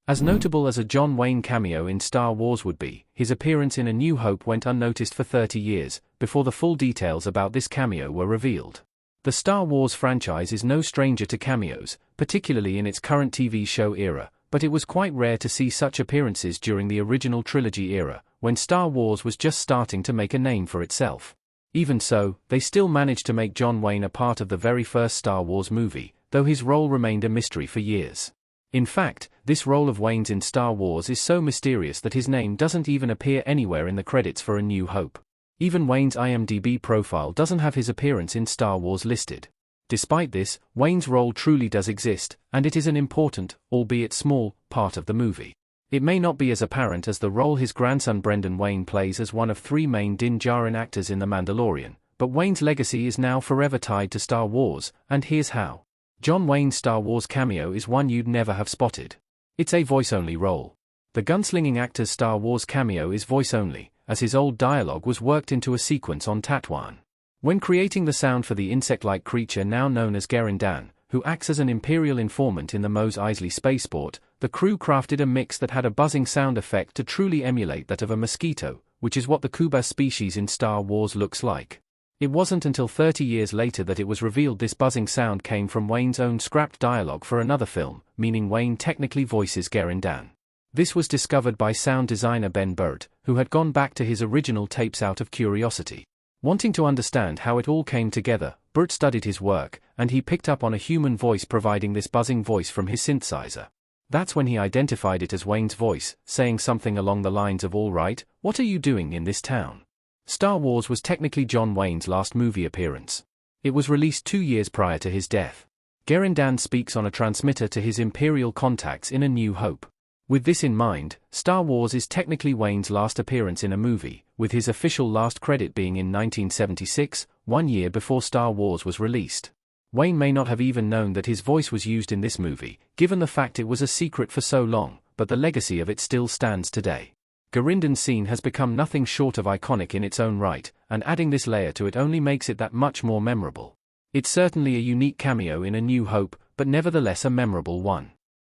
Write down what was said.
As notable as a John Wayne cameo in Star Wars would be, his appearance in A New Hope went unnoticed for 30 years, before the full details about this cameo were revealed. The Star Wars franchise is no stranger to cameos, particularly in its current TV show era, but it was quite rare to see such appearances during the original trilogy era, when Star Wars was just starting to make a name for itself. Even so, they still managed to make John Wayne a part of the very first Star Wars movie, though his role remained a mystery for years. In fact, this role of Wayne's in Star Wars is so mysterious that his name doesn't even appear anywhere in the credits for A New Hope. Even Wayne's IMDb profile doesn't have his appearance in Star Wars listed. Despite this, Wayne's role truly does exist, and it is an important, albeit small, part of the movie. It may not be as apparent as the role his grandson Brendan Wayne plays as one of 3 main Din Djarin actors in The Mandalorian, but Wayne's legacy is now forever tied to Star Wars, and here's how. John Wayne's Star Wars cameo is one you'd never have spotted. It's a voice-only role. The gunslinging actor's Star Wars cameo is voice-only, as his old dialogue was worked into a sequence on Tatooine. When creating the sound for the insect-like creature now known as Gerindan, who acts as an Imperial informant in the Mos Eisley spaceport, the crew crafted a mix that had a buzzing sound effect to truly emulate that of a mosquito, which is what the Kubas species in Star Wars looks like. It wasn't until 30 years later that it was revealed this buzzing sound came from Wayne's own scrapped dialogue for another film, meaning Wayne technically voices Gerindan. This was discovered by sound designer Ben Burt, who had gone back to his original tapes out of curiosity. Wanting to understand how it all came together, Burt studied his work, and he picked up on a human voice providing this buzzing voice from his synthesizer. That's when he identified it as Wayne's voice, saying something along the lines of "All right, what are you doing in this town?" Star Wars was technically John Wayne's last movie appearance. It was released 2 years prior to his death. Gerindan speaks on a transmitter to his Imperial contacts in A New Hope. With this in mind, Star Wars is technically Wayne's last appearance in a movie, with his official last credit being in 1976, 1 year before Star Wars was released. Wayne may not have even known that his voice was used in this movie, given the fact it was a secret for so long, but the legacy of it still stands today. Gerindan's scene has become nothing short of iconic in its own right, and adding this layer to it only makes it that much more memorable. It's certainly a unique cameo in A New Hope, but nevertheless a memorable one.